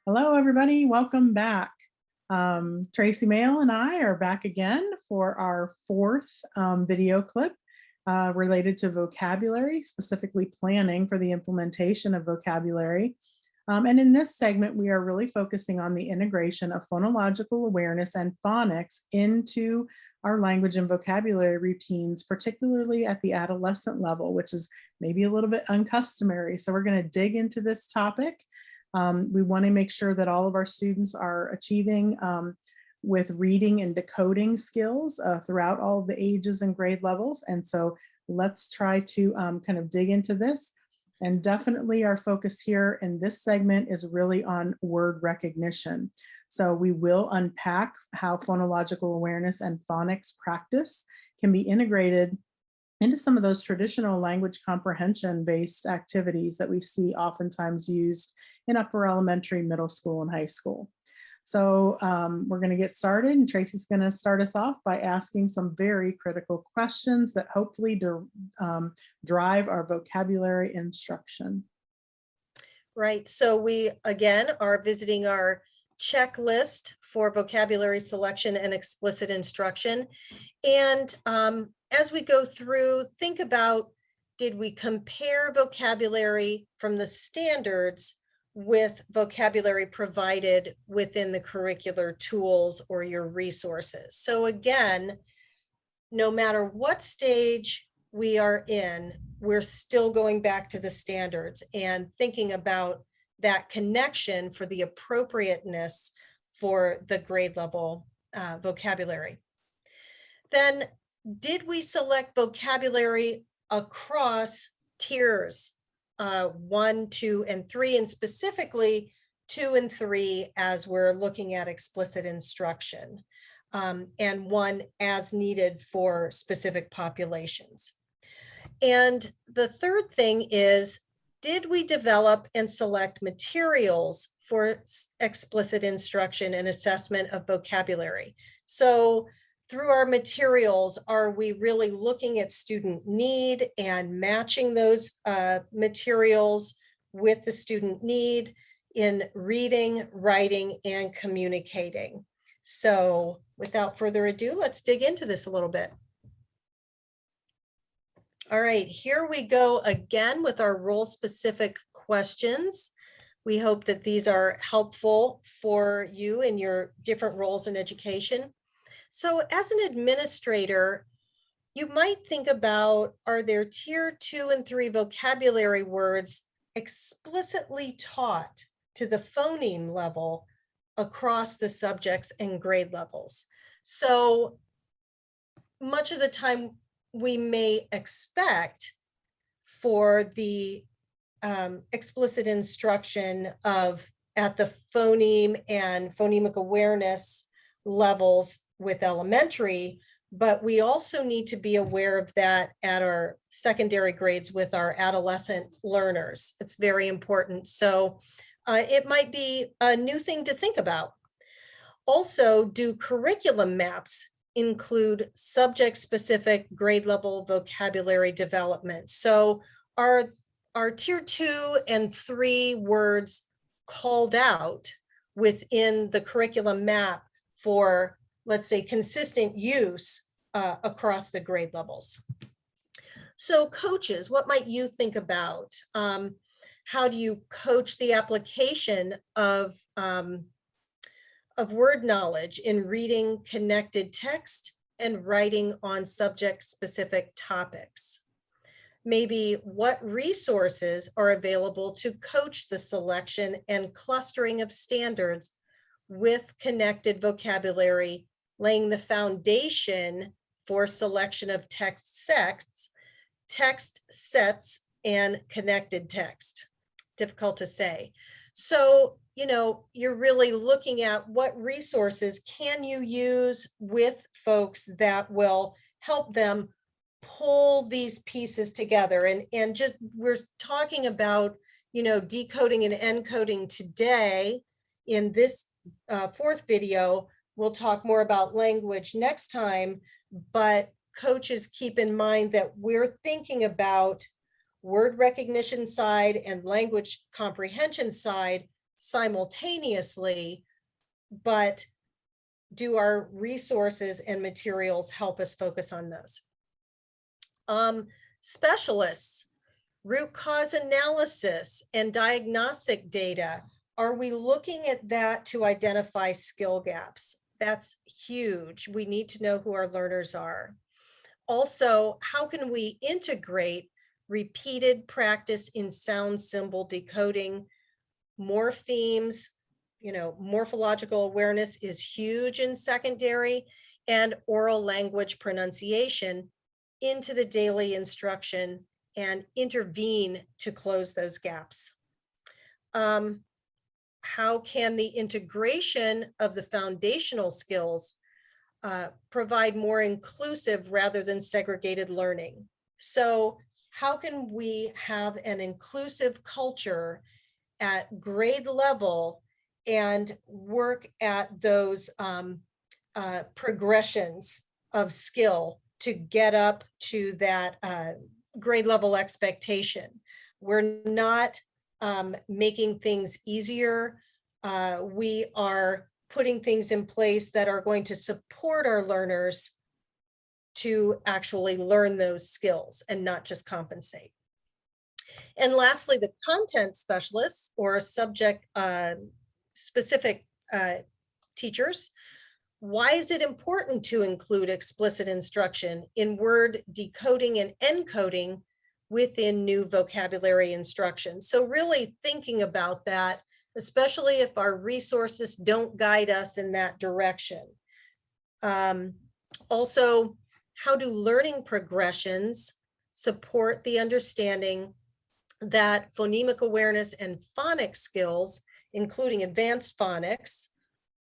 Hello, everybody. Welcome back. Tracy Mail and I are back again for our fourth video clip related to vocabulary, specifically planning for the implementation of vocabulary. And in this segment, we are really focusing on the integration of phonological awareness and phonics into our language and vocabulary routines, particularly at the adolescent level, which is maybe a little bit uncustomary. So we're going to dig into this topic. We want to make sure that all of our students are achieving with reading and decoding skills throughout all of the ages and grade levels. And so let's try to kind of dig into this. And definitely our focus here in this segment is really on word recognition. So we will unpack how phonological awareness and phonics practice can be integrated into some of those traditional language comprehension based activities that we see oftentimes used in upper elementary, middle school, and high school. So we're going to get started, and Tracy's going to start us off by asking some very critical questions that hopefully drive our vocabulary instruction. Right, so we again are visiting our checklist for vocabulary selection and explicit instruction. And as we go through, think about, did we compare vocabulary from the standards with vocabulary provided within the curricular tools or your resources? So again, no matter what stage we are in, we're still going back to the standards and thinking about that connection for the appropriateness for the grade level vocabulary. Then, did we select vocabulary across tiers 1, 2, and 3, and specifically 2 and 3 as we're looking at explicit instruction, and 1 as needed for specific populations? And the third thing is, did we develop and select materials for explicit instruction and assessment of vocabulary? So through our materials, are we really looking at student need and matching those materials with the student need in reading, writing, and communicating? So without further ado, let's dig into this a little bit. All right, here we go again with our role-specific questions. We hope that these are helpful for you in your different roles in education. So as an administrator, you might think about, are there tier 2 and 3 vocabulary words explicitly taught to the phoneme level across the subjects and grade levels? So much of the time we may expect for the explicit instruction at the phoneme and phonemic awareness levels with elementary, but we also need to be aware of that at our secondary grades with our adolescent learners. It's very important. So it might be a new thing to think about. Also, do curriculum maps include subject-specific grade level vocabulary development? So are tier 2 and 3 words called out within the curriculum map for, let's say, consistent use across the grade levels? So coaches, what might you think about? How do you coach the application of word knowledge in reading connected text and writing on subject-specific topics? Maybe what resources are available to coach the selection and clustering of standards with connected vocabulary, laying the foundation for selection of text sets, and connected text? Difficult to say. So, you're really looking at what resources can you use with folks that will help them pull these pieces together. And just, we're talking about, decoding and encoding today. In this fourth video, we'll talk more about language next time, but coaches keep in mind that we're thinking about word recognition side and language comprehension side simultaneously, but do our resources and materials help us focus on those? Specialists, root cause analysis and diagnostic data. Are we looking at that to identify skill gaps? That's huge. We need to know who our learners are. Also, how can we integrate repeated practice in sound symbol decoding? Morphemes, morphological awareness is huge in secondary, and oral language pronunciation into the daily instruction and intervene to close those gaps. How can the integration of the foundational skills provide more inclusive rather than segregated learning? So how can we have an inclusive culture at grade level and work at those progressions of skill to get up to that grade level expectation? We're not making things easier. We are putting things in place that are going to support our learners to actually learn those skills and not just compensate. And lastly, the content specialists or subject specific teachers. Why is it important to include explicit instruction in word decoding and encoding within new vocabulary instruction? So really thinking about that, especially if our resources don't guide us in that direction. Also, how do learning progressions support the understanding that phonemic awareness and phonics skills, including advanced phonics,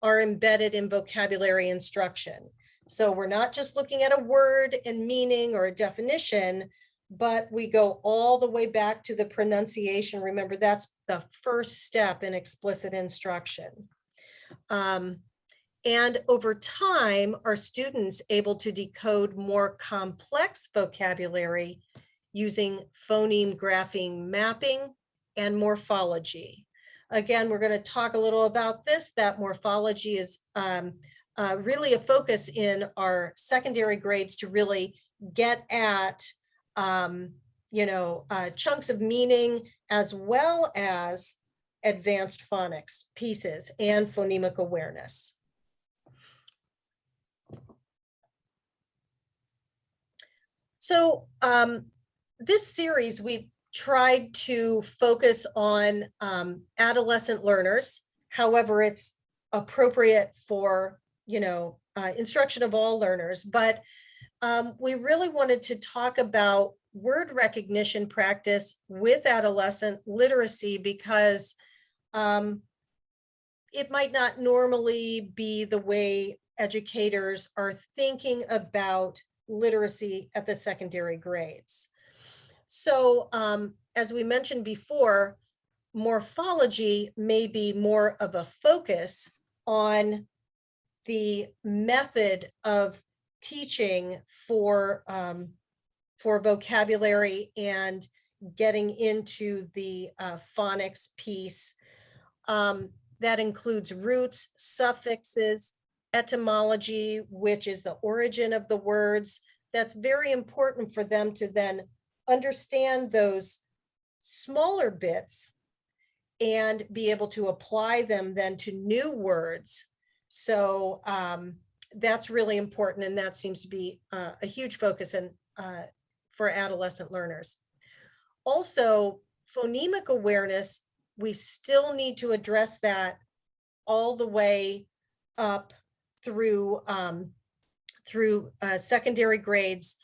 are embedded in vocabulary instruction? So we're not just looking at a word and meaning or a definition, but we go all the way back to the pronunciation. Remember, that's the first step in explicit instruction. And over time, are students able to decode more complex vocabulary using phoneme grapheme mapping and morphology? Again, we're going to talk a little about this. That morphology is really a focus in our secondary grades to really get at chunks of meaning as well as advanced phonics pieces and phonemic awareness. So this series, we've tried to focus on adolescent learners. However, it's appropriate for, instruction of all learners. But we really wanted to talk about word recognition practice with adolescent literacy because it might not normally be the way educators are thinking about literacy at the secondary grades. So as we mentioned before, morphology may be more of a focus on the method of teaching for vocabulary and getting into the phonics piece. That includes roots, suffixes, etymology, which is the origin of the words. That's very important for them to then understand those smaller bits and be able to apply them then to new words. So that's really important, and that seems to be a huge focus for adolescent learners. Also, phonemic awareness, we still need to address that all the way up through secondary grades.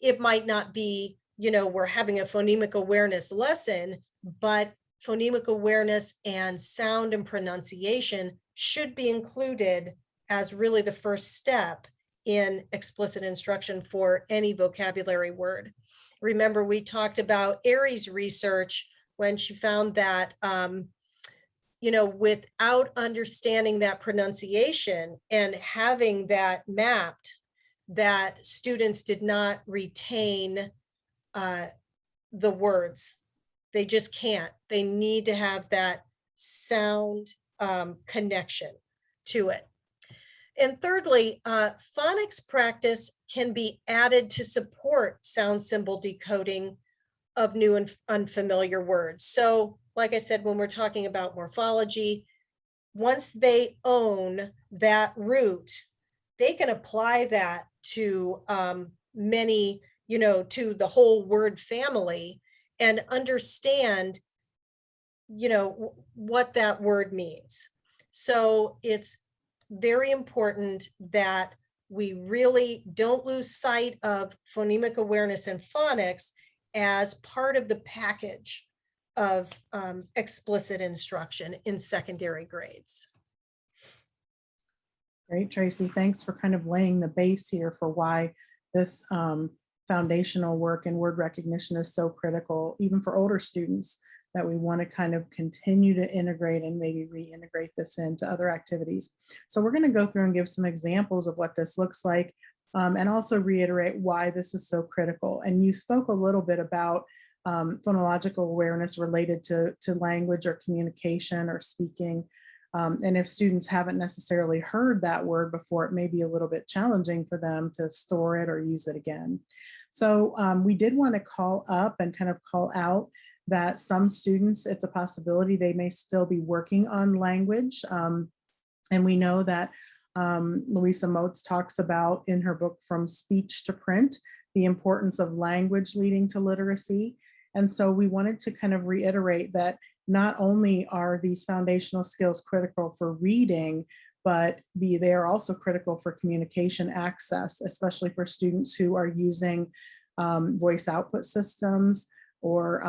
It might not be, we're having a phonemic awareness lesson, but phonemic awareness and sound and pronunciation should be included as really the first step in explicit instruction for any vocabulary word. Remember, we talked about Aries' research when she found that, without understanding that pronunciation and having that mapped, that students did not retain the words. They just can't. They need to have that sound connection to it. And thirdly, phonics practice can be added to support sound symbol decoding of new and unfamiliar words. So, like I said, when we're talking about morphology, once they own that root, they can apply that to many, to the whole word family and understand, what that word means. So it's very important that we really don't lose sight of phonemic awareness and phonics as part of the package of explicit instruction in secondary grades. Great, Tracy. Thanks for kind of laying the base here for why this foundational work in word recognition is so critical, even for older students, that we want to kind of continue to integrate and maybe reintegrate this into other activities. So we're going to go through and give some examples of what this looks like, and also reiterate why this is so critical. And you spoke a little bit about phonological awareness related to language or communication or speaking. And if students haven't necessarily heard that word before, it may be a little bit challenging for them to store it or use it again. So we did want to call up and kind of call out that some students, it's a possibility they may still be working on language. And we know that Louisa Moats talks about in her book From Speech to Print, the importance of language leading to literacy. And so we wanted to kind of reiterate that not only are these foundational skills critical for reading, but they are also critical for communication access, especially for students who are using voice output systems or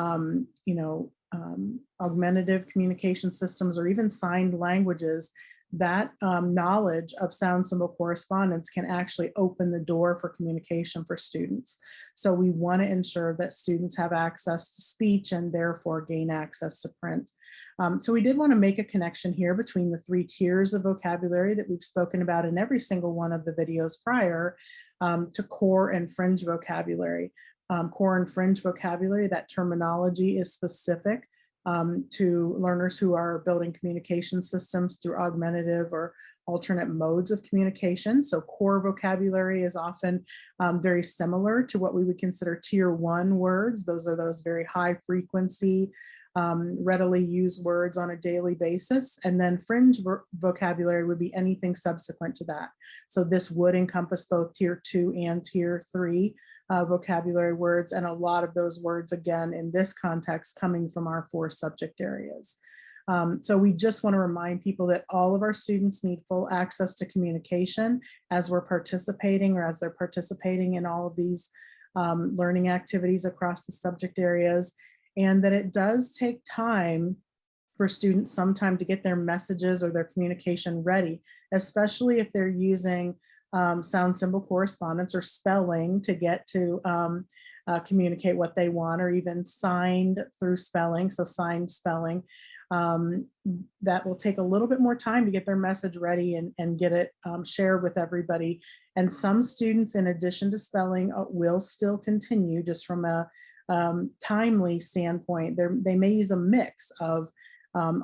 augmentative communication systems or even signed languages. That knowledge of sound symbol correspondence can actually open the door for communication for students. So we want to ensure that students have access to speech and therefore gain access to print. So we did want to make a connection here between the 3 tiers of vocabulary that we've spoken about in every single one of the videos prior, to core and fringe vocabulary. Core and fringe vocabulary, that terminology is specific to learners who are building communication systems through augmentative or alternate modes of communication. So core vocabulary is often very similar to what we would consider tier 1 words. Those are those very high frequency, readily used words on a daily basis. And then fringe vocabulary would be anything subsequent to that. So this would encompass both tier 2 and tier 3 vocabulary words, and a lot of those words, again, in this context, coming from our 4 subject areas. So we just want to remind people that all of our students need full access to communication as we're participating or as they're participating in all of these learning activities across the subject areas, and that it does take time for students sometime to get their messages or their communication ready, especially if they're using sound symbol correspondence or spelling to get to communicate what they want, or even signed through spelling, so signed spelling. That will take a little bit more time to get their message ready and get it shared with everybody. And some students, in addition to spelling, will still continue just from a timely standpoint. They may use a mix of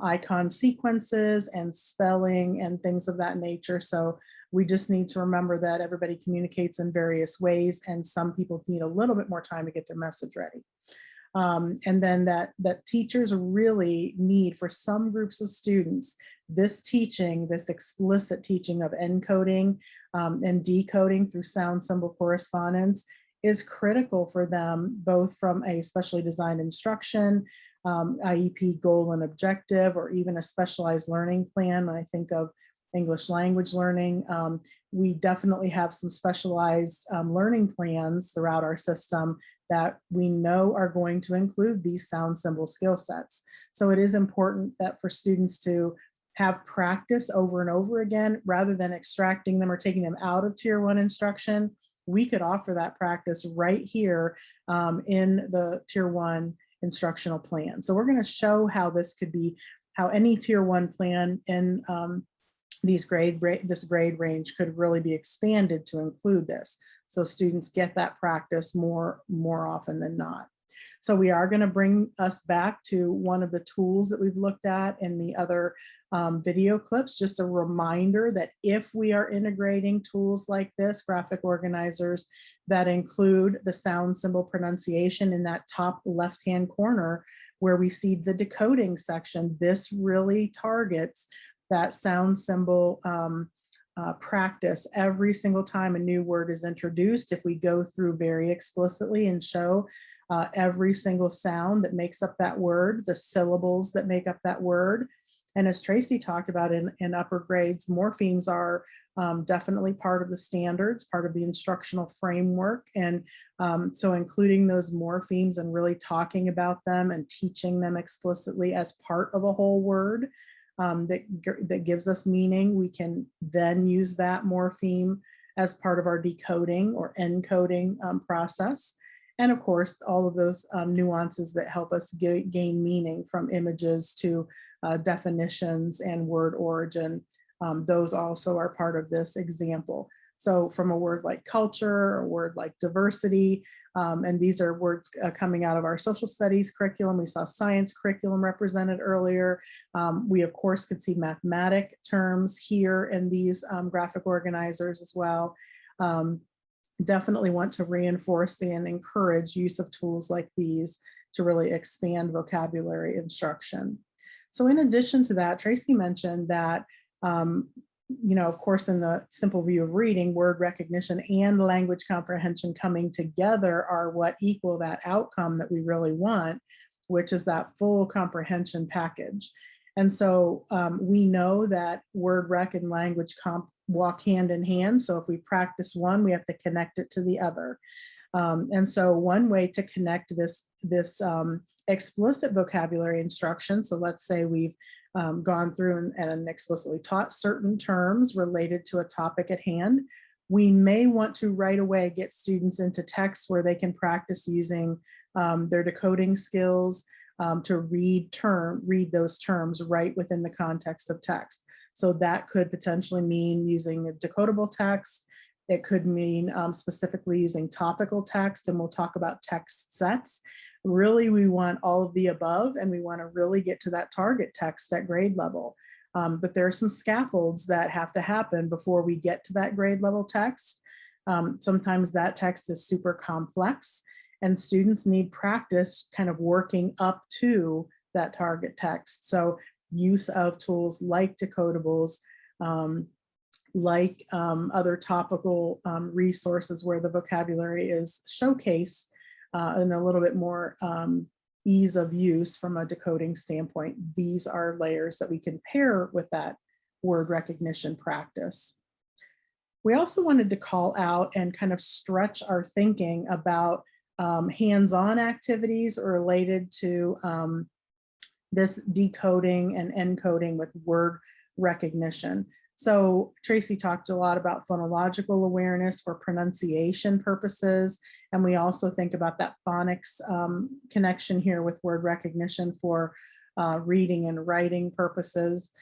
icon sequences and spelling and things of that nature. So we just need to remember that everybody communicates in various ways, and some people need a little bit more time to get their message ready. And then that teachers really need, for some groups of students, this teaching, this explicit teaching of encoding and decoding through sound symbol correspondence is critical for them, both from a specially designed instruction, IEP goal and objective, or even a specialized learning plan. When I think of English language learning, we definitely have some specialized learning plans throughout our system that we know are going to include these sound symbol skill sets. So it is important that for students to have practice over and over again, rather than extracting them or taking them out of tier 1 instruction. We could offer that practice right here in the tier 1 instructional plan. So we're going to show how this could be, how any tier 1 plan in this grade range could really be expanded to include this. So students get that practice more often than not. So we are going to bring us back to one of the tools that we've looked at in the other video clips. Just a reminder that if we are integrating tools like this, graphic organizers that include the sound symbol pronunciation in that top left-hand corner where we see the decoding section, this really targets that sound symbol practice every single time a new word is introduced. If we go through very explicitly and show every single sound that makes up that word, the syllables that make up that word. And as Tracy talked about in upper grades, morphemes are definitely part of the standards, part of the instructional framework. And so including those morphemes and really talking about them and teaching them explicitly as part of a whole word that gives us meaning, we can then use that morpheme as part of our decoding or encoding process. And of course, all of those nuances that help us gain meaning from images to definitions and word origin. Those also are part of this example. So from a word like culture, a word like diversity, and these are words coming out of our social studies curriculum. We saw science curriculum represented earlier. We of course could see mathematic terms here in these graphic organizers as well. Definitely want to reinforce and encourage use of tools like these to really expand vocabulary instruction. So in addition to that, Tracy mentioned that, of course, in the simple view of reading, word recognition and language comprehension coming together are what equal that outcome that we really want, which is that full comprehension package. And so we know that word rec and language comp walk hand in hand. So if we practice one, we have to connect it to the other. And so one way to connect this explicit vocabulary instruction, so let's say we've gone through and explicitly taught certain terms related to a topic at hand, we may want to right away get students into text where they can practice using their decoding skills to read those terms right within the context of text. So that could potentially mean using a decodable text. It could mean specifically using topical text, and we'll talk about text sets. Really, we want all of the above, and we want to really get to that target text at grade level. But there are some scaffolds that have to happen before we get to that grade level text. Sometimes that text is super complex, and students need practice kind of working up to that target text. So use of tools like decodables, like other topical resources where the vocabulary is showcased and a little bit more ease of use from a decoding standpoint. These are layers that we can pair with that word recognition practice. We also wanted to call out and kind of stretch our thinking about hands-on activities related to this decoding and encoding with word recognition. So Tracy talked a lot about phonological awareness for pronunciation purposes, and we also think about that phonics connection here with word recognition for reading and writing purposes.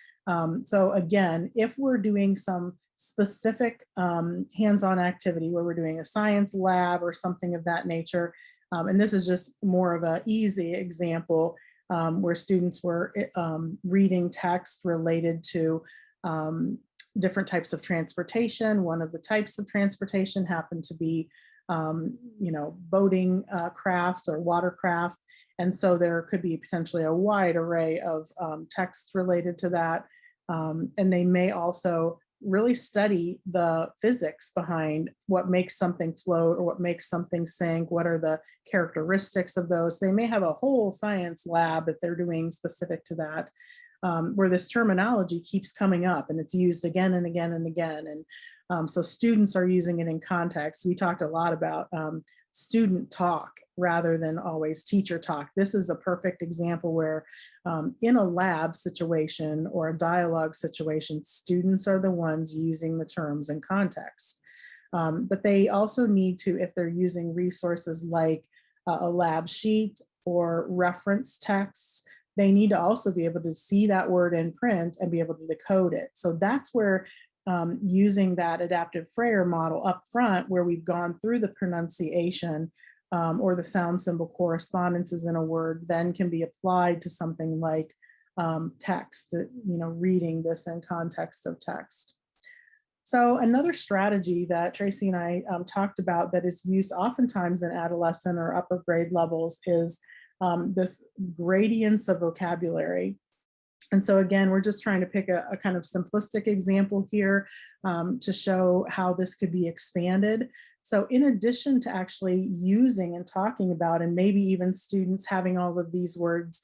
So again, if we're doing some specific hands-on activity where we're doing a science lab or something of that nature, and this is just more of an easy example, where students were reading text related to different types of transportation. One of the types of transportation happened to be, boating craft or watercraft. And so there could be potentially a wide array of texts related to that. And they may also really study the physics behind what makes something float or what makes something sink, what are the characteristics of those. They may have a whole science lab that they're doing specific to that, where this terminology keeps coming up and it's used again and again and again. And so students are using it in context. We talked a lot about student talk rather than always teacher talk. This is a perfect example where in a lab situation or a dialogue situation, students are the ones using the terms in context. But they also need to, if they're using resources like a lab sheet or reference texts, they need to also be able to see that word in print and be able to decode it. So that's where using that adaptive Freyer model up front, where we've gone through the pronunciation or the sound symbol correspondences in a word, then can be applied to something like text, reading this in context of text. So another strategy that Tracy and I talked about that is used oftentimes in adolescent or upper grade levels is this gradients of vocabulary. And so again, we're just trying to pick a kind of simplistic example here to show how this could be expanded. So in addition to actually using and talking about, and maybe even students having all of these words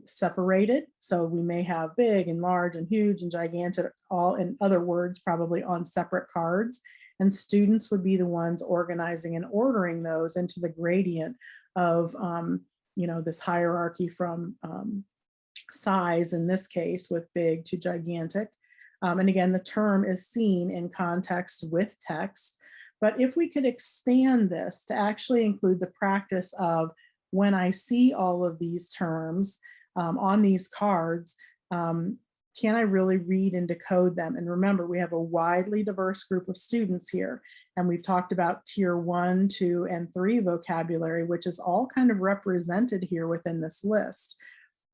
separated. So we may have big and large and huge and gigantic, all in other words, probably on separate cards. And students would be the ones organizing and ordering those into the gradient of, this hierarchy from size, in this case, with big to gigantic. And again, the term is seen in context with text. But if we could expand this to actually include the practice of, when I see all of these terms on these cards, can I really read and decode them? And remember, we have a widely diverse group of students here. And we've talked about tier 1, 2, and 3 vocabulary, which is all kind of represented here within this list.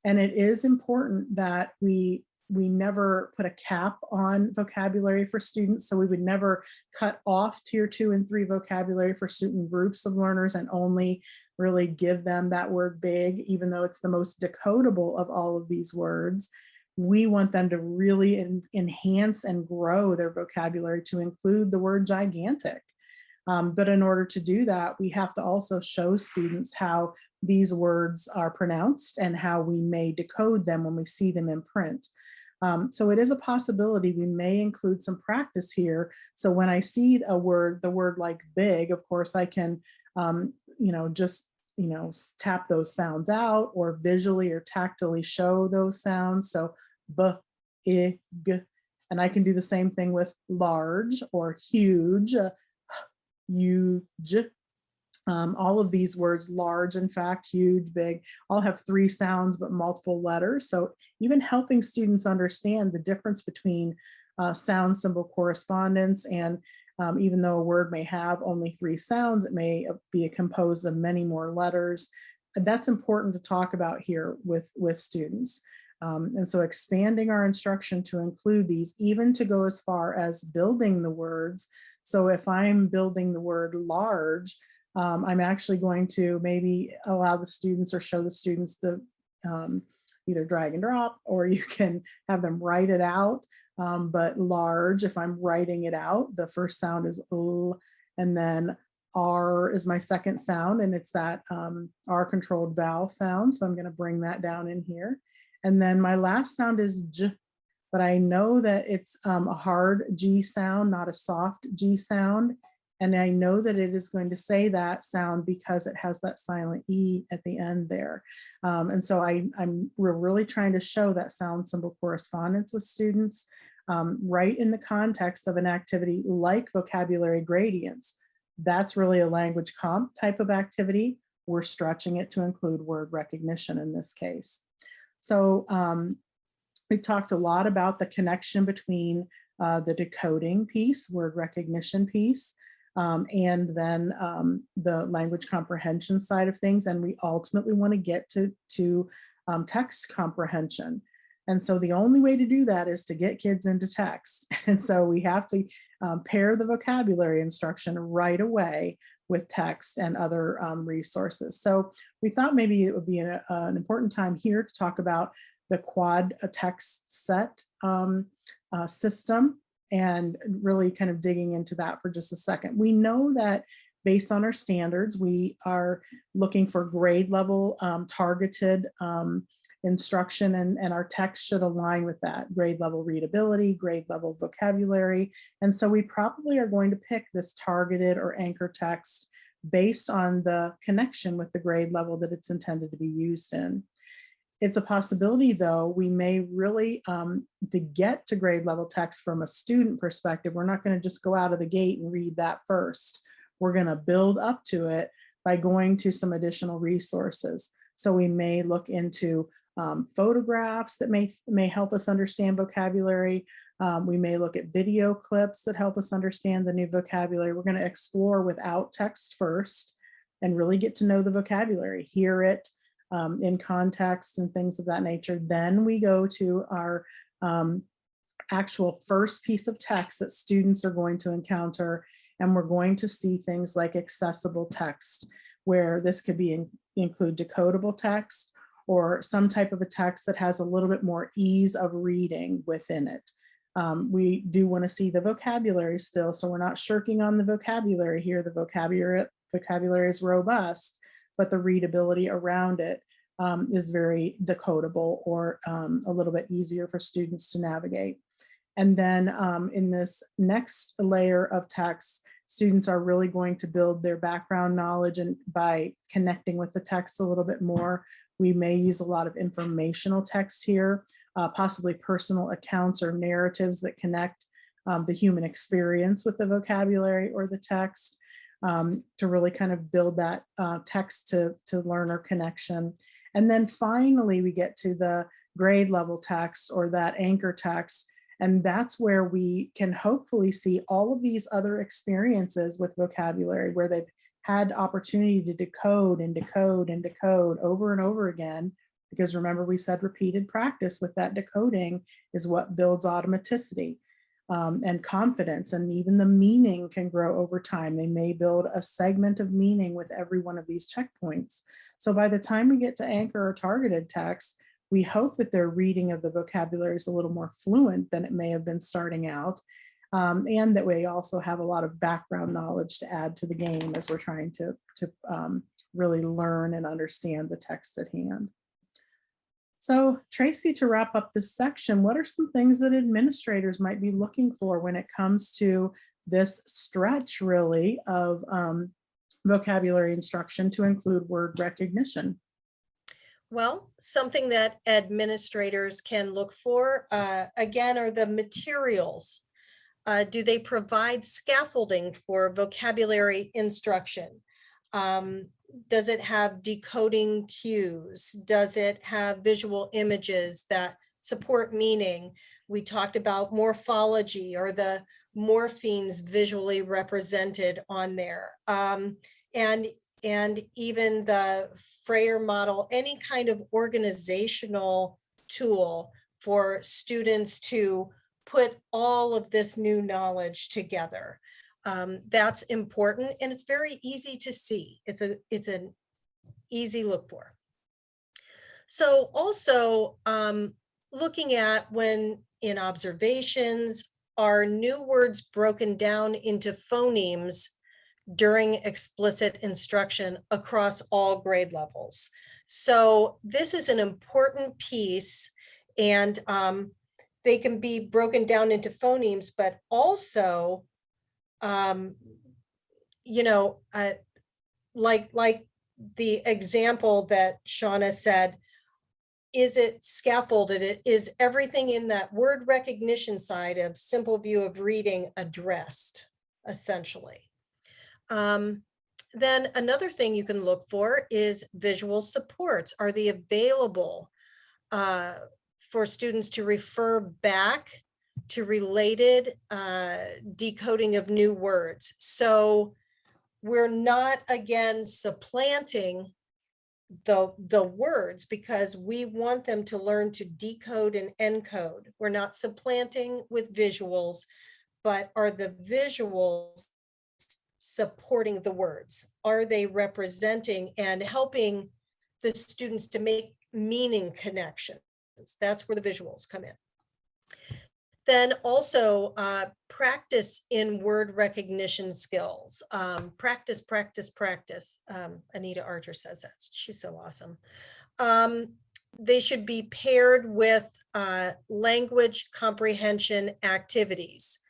And it is important that we never put a cap on vocabulary for students. So we would never cut off tier 2 and 3 vocabulary for certain groups of learners and only really give them that word big, even though it's the most decodable of all of these words. We want them to really enhance and grow their vocabulary to include the word gigantic. But in order to do that, we have to also show students how these words are pronounced and how we may decode them when we see them in print. So it is a possibility we may include some practice here. So when I see the word like big, of course I can, tap those sounds out or visually or tactily show those sounds. So b, I, g, and I can do the same thing with large or huge, huge. All of these words, large, in fact, huge, big, all have 3 sounds but multiple letters. So even helping students understand the difference between sound symbol correspondence, and even though a word may have only 3 sounds, it may be composed of many more letters. And that's important to talk about here with students. And so expanding our instruction to include these, even to go as far as building the words. So if I'm building the word large, I'm actually going to maybe allow the students or show the students the either drag and drop, or you can have them write it out. But large, if I'm writing it out, the first sound is L, and then R is my second sound, and it's that R controlled vowel sound. So I'm going to bring that down in here. And then my last sound is J, but I know that it's a hard G sound, not a soft G sound. And I know that it is going to say that sound because it has that silent E at the end there. And so we're really trying to show that sound symbol correspondence with students right in the context of an activity like vocabulary gradients. That's really a language comp type of activity. We're stretching it to include word recognition in this case. So we've talked a lot about the connection between the decoding piece, word recognition piece, and then the language comprehension side of things. And we ultimately want to get to text comprehension. And so the only way to do that is to get kids into text. And so we have to pair the vocabulary instruction right away with text and other resources. So we thought maybe it would be an important time here to talk about the quad text set system, and really kind of digging into that for just a second. We know that based on our standards, we are looking for grade level targeted instruction, and our text should align with that: grade level readability, grade level vocabulary. And so we probably are going to pick this targeted or anchor text based on the connection with the grade level that it's intended to be used in. It's a possibility, though, we may really, to get to grade level text from a student perspective, we're not going to just go out of the gate and read that first. We're going to build up to it by going to some additional resources. So we may look into photographs that may help us understand vocabulary. We may look at video clips that help us understand the new vocabulary. We're going to explore without text first and really get to know the vocabulary, hear it in context and things of that nature. Then we go to our actual first piece of text that students are going to encounter, and we're going to see things like accessible text, where this could be include decodable text or some type of a text that has a little bit more ease of reading within it. We do want to see the vocabulary still, so we're not shirking on the vocabulary here. The vocabulary is robust, but the readability around it is very decodable or a little bit easier for students to navigate. And then in this next layer of text, students are really going to build their background knowledge, and by connecting with the text a little bit more. We may use a lot of informational text here, possibly personal accounts or narratives that connect the human experience with the vocabulary or the text, to really kind of build that text to learner connection. And then finally, we get to the grade level text or that anchor text. And that's where we can hopefully see all of these other experiences with vocabulary, where they've had opportunity to decode and decode and decode over and over again. Because remember, we said repeated practice with that decoding is what builds automaticity and confidence, and even the meaning can grow over time. They may build a segment of meaning with every one of these checkpoints. So by the time we get to anchor or targeted text, we hope that their reading of the vocabulary is a little more fluent than it may have been starting out. And that we also have a lot of background knowledge to add to the game as we're trying to really learn and understand the text at hand. So Tracy, to wrap up this section, what are some things that administrators might be looking for when it comes to this stretch really of vocabulary instruction to include word recognition? Well, something that administrators can look for, again, are the materials. Do they provide scaffolding for vocabulary instruction? Does it have decoding cues? Does it have visual images that support meaning? We talked about morphology, or the morphemes visually represented on there. And even the Freyer model, any kind of organizational tool for students to put all of this new knowledge together. That's important, and it's very easy to see. It's an easy look for. So also looking at when in observations, are new words broken down into phonemes during explicit instruction across all grade levels. So this is an important piece, and they can be broken down into phonemes, but also, you know, like the example that Shauna said, is it scaffolded? Is everything in that word recognition side of simple view of reading addressed, essentially? Then another thing you can look for is visual supports. Are they available for students to refer back to related decoding of new words? So we're not, again, supplanting the words, because we want them to learn to decode and encode. We're not supplanting with visuals, but are the visuals supporting the words? Are they representing and helping the students to make meaning connections? That's where the visuals come in. Then also practice in word recognition skills. Practice, practice, practice. Anita Archer says that. She's so awesome. They should be paired with language comprehension activities.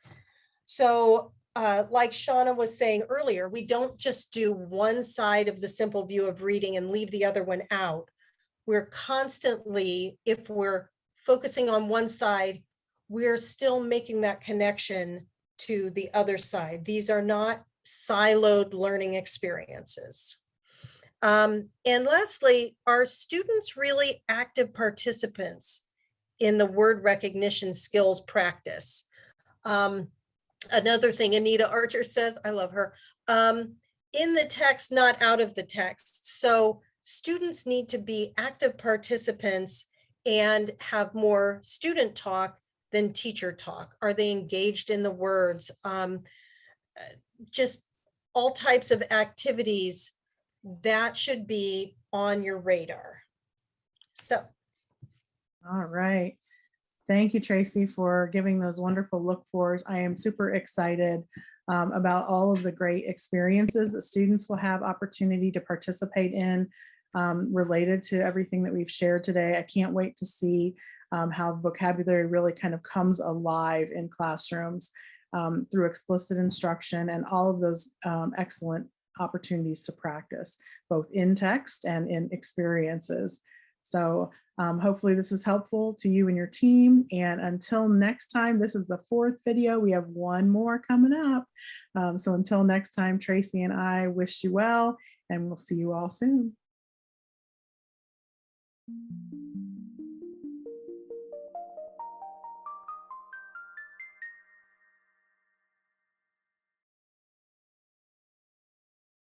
So like Shauna was saying earlier, we don't just do one side of the simple view of reading and leave the other one out. We're constantly, if we're focusing on one side, we're still making that connection to the other side. These are not siloed learning experiences. And lastly, are students really active participants in the word recognition skills practice? Another thing Anita Archer says, I love her, in the text, not out of the text. So students need to be active participants and have more student talk than teacher talk. Are they engaged in the words? Just all types of activities that should be on your radar. So. All right. Thank you, Tracy, for giving those wonderful look fors. I am super excited about all of the great experiences that students will have opportunity to participate in related to everything that we've shared today. I can't wait to see how vocabulary really kind of comes alive in classrooms through explicit instruction and all of those excellent opportunities to practice, both in text and in experiences. So hopefully this is helpful to you and your team. And until next time, this is the 4th video. We have one more coming up. So until next time, Tracy and I wish you well, and we'll see you all soon.